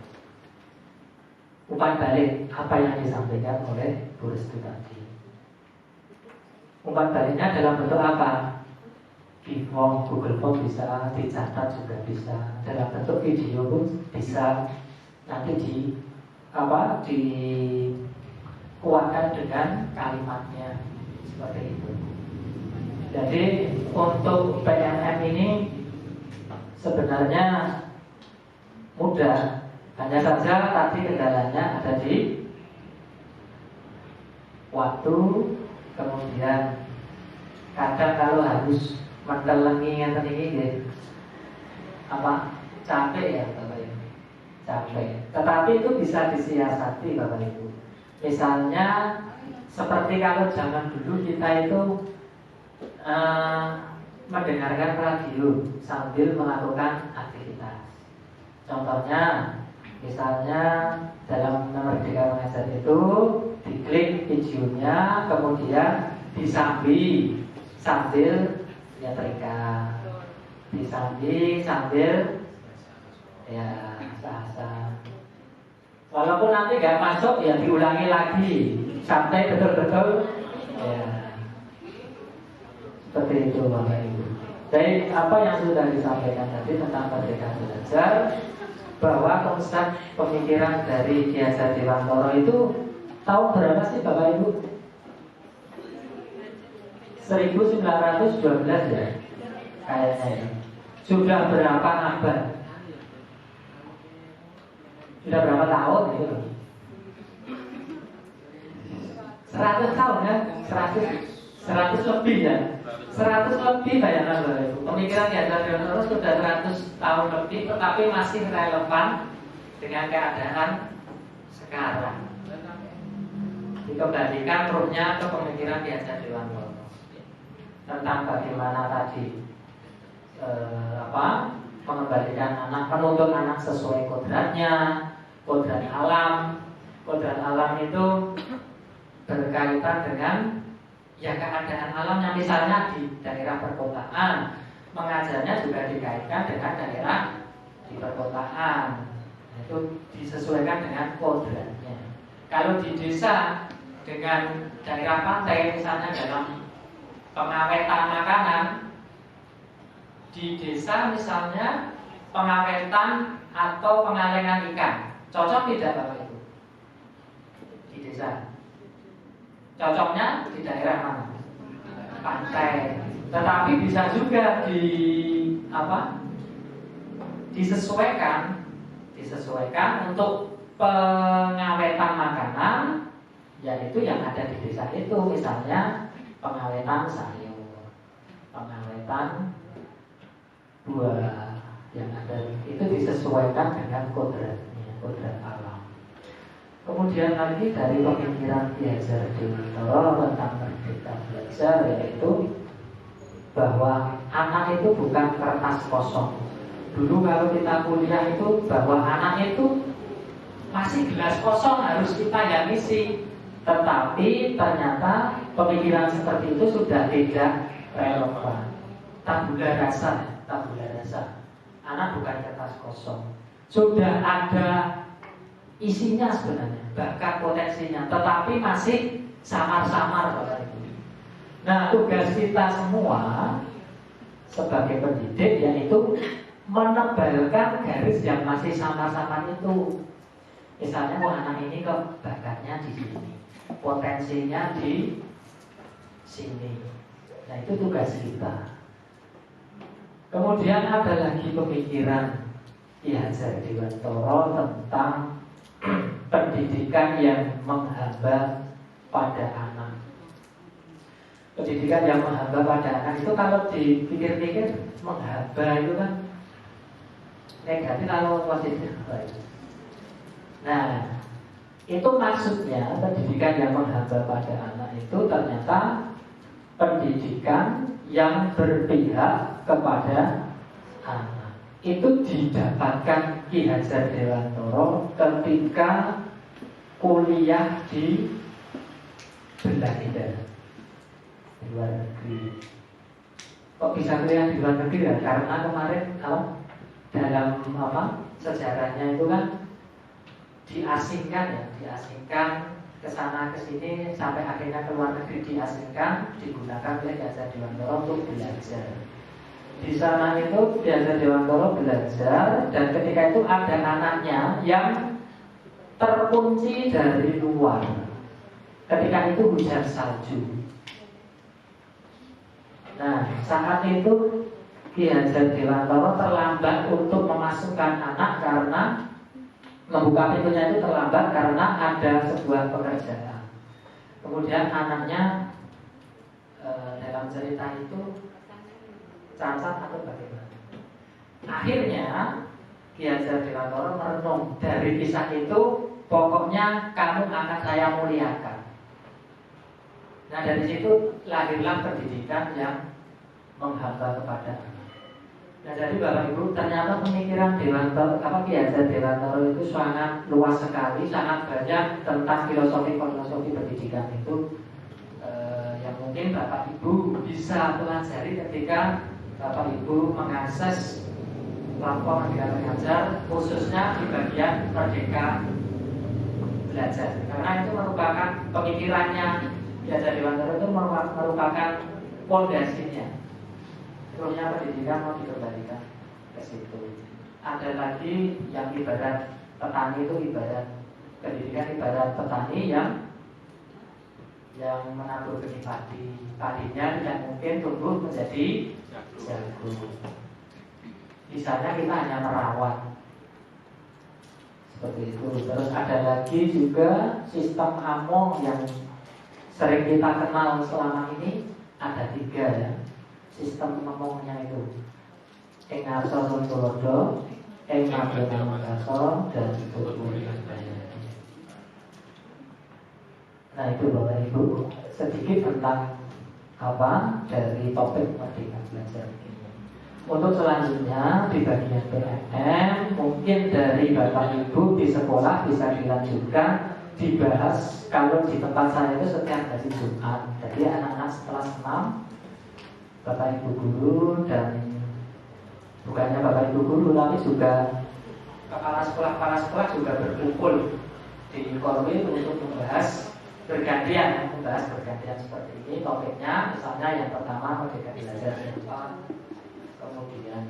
S6: umpan balik apa yang disampaikan oleh Bu Restu tadi. Umpan baliknya dalam bentuk apa? Di form Google Form bisa, dicatat juga bisa, dalam bentuk video pun bisa, nanti dikuatkan dengan kalimatnya seperti itu. Jadi untuk PNM ini sebenarnya mudah, hanya saja tadi kendalanya ada di waktu, kemudian kadang kalau harus mentelengi yang ini capek ya Bapak Ibu, capek. Tetapi itu bisa disiasati Bapak Ibu. Misalnya seperti kalau zaman dulu kita itu mendengarkan radio sambil melakukan aktivitas. Contohnya, misalnya dalam Merdeka Mengajar itu diklik videonya, kemudian disambi sambil nyetrika, disambi sambil ya bahasa. Walaupun nanti nggak masuk ya diulangi lagi sampai betul-betul ya seperti itu Bapak Ibu. Baik, apa yang sudah disampaikan tadi tentang Merdeka Belajar, bahwa konsep pemikiran dari Ki Hajar Dewantara itu tahun berapa sih Bapak Ibu? 1912 ya kayaknya ya. Sudah berapa abad? Sudah berapa tahun gitu? 100 tahun ya? 100 lebih ya? 100 lebih bayangkan Bapak Ibu. Pemikiran Ki Hajar Dewantara sudah 100 tahun lebih, tetapi masih relevan dengan keadaan sekarang. Dikembalikan ruhnya ke pemikiran Ki Hajar Dewantara tentang bagaimana tadi mengembalikan anak, menuntut anak sesuai kodratnya, kodrat alam. Kodrat alam itu berkaitan dengan ya keadaan alam yang misalnya di daerah perkotaan, mengajarnya juga dikaitkan dengan daerah di perkotaan. Itu disesuaikan dengan kodratnya. Kalau di desa dengan daerah pantai misalnya dalam pengawetan makanan, di desa misalnya pengawetan atau pengalengan ikan, cocok tidak Bapak Ibu? Di desa cocoknya di daerah mana? pantai. Tetapi bisa juga disesuaikan untuk pengawetan makanan, yaitu yang ada di desa itu, misalnya pengawetan sayur, pengawetan buah yang ada itu disesuaikan dengan kodratnya, kodrat alam. Kemudian lagi dari pemikiran Ki Hajar Dewantara tentang Merdeka Belajar, yaitu bahwa anak itu bukan kertas kosong. Dulu kalau kita kuliah itu bahwa anak itu masih gelas kosong, harus kita yang isi. Tetapi ternyata pemikiran seperti itu sudah tidak relevan. Tabula rasa. Anak bukan kertas kosong. Sudah ada isinya sebenarnya, bahkan potensinya, tetapi masih samar-samar Bapak Ibu. Nah, tugas kita semua sebagai pendidik yaitu menebalkan garis yang masih samar-samar itu. Misalnya, anak ini kok bakatnya di sini, potensinya di sini. Nah, itu tugas kita. Kemudian ada lagi pemikiran Ki Hajar Dewantara tentang pendidikan yang menghamba pada anak. Pendidikan yang menghamba pada anak itu kalau dipikir-pikir menghamba itu kan negatif atau positif. Nah, itu maksudnya pendidikan yang menghamba pada anak itu ternyata pendidikan yang berpihak kepada anak. Itu didapatkan Ki Hajar Dewantara ketika kuliah di Belanda, di luar negeri. Kok bisa kuliah di luar negeri ya? Karena kemarin dalam sejarahnya itu kan diasingkan ke sana ke sini sampai akhirnya ke luar negeri, diasingkan, digunakan oleh Ki Hajar Dewantara untuk belajar. Di sana itu Ki Hajar Dewantara belajar, dan ketika itu ada anaknya yang terkunci dari luar. Ketika itu hujan salju. Nah, saat itu Ki Hajar Dewantara terlambat untuk memasukkan anak karena membuka pintunya itu terlambat karena ada sebuah pekerjaan. Kemudian anaknya dalam cerita itu cacat atau bagaimana. Akhirnya Ki Hajar Dewantara merenung dari kisah itu, pokoknya kamu akan saya muliakan. Nah, dari situ lahirlah pendidikan yang menghamba kepada anak. Nah, jadi Bapak Ibu, ternyata pemikiran Ki Hajar Dewantara itu sangat luas sekali, sangat banyak tentang filosofi pendidikan itu yang mungkin Bapak Ibu bisa pelajari ketika Bapak Ibu mengakses platform Merdeka Belajar, khususnya di bagian Merdeka Belajar. Karena itu merupakan pemikirannya Ki Hajar Dewantara, itu merupakan pondasinya. Terusnya pendidikan mau dikembalikan ke situ. Ada lagi yang ibarat petani itu, ibarat pendidikan ibarat petani yang menabur benih padinya yang mungkin tumbuh menjadi jagung. Misalnya kita hanya merawat seperti itu. Terus ada lagi juga sistem among yang sering kita kenal selama ini, ada 3 ya. Sistem ngomongnya itu ing ngarsa tulodo, ing ngabena mangkaso, dan tutur bayani. Nah, itu Bapak Ibu sedikit tentang dari topik Merdeka Belajar ini. Untuk selanjutnya di bagian PNM, mungkin dari Bapak Ibu di sekolah bisa dilanjutkan, dibahas. Kalau di tempat saya itu setiap hari Jumat, jadi anak-anak kelas 6, Bapak Ibu guru, dan bukannya Bapak Ibu guru tapi juga kepala sekolah juga berkumpul di Korwil untuk membahas bergantian seperti ini topiknya. Misalnya yang pertama Merdeka Belajar siapa, kemudian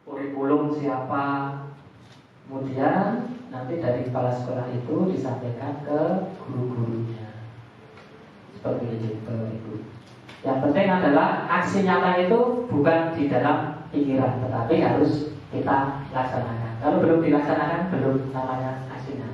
S6: kurikulum siapa, kemudian nanti dari kepala sekolah itu disampaikan ke guru-gurunya seperti itu Ibu. Yang penting adalah aksi nyata itu bukan di dalam pikiran, tetapi harus kita laksanakan. Kalau belum dilaksanakan, belum namanya aksi nyata.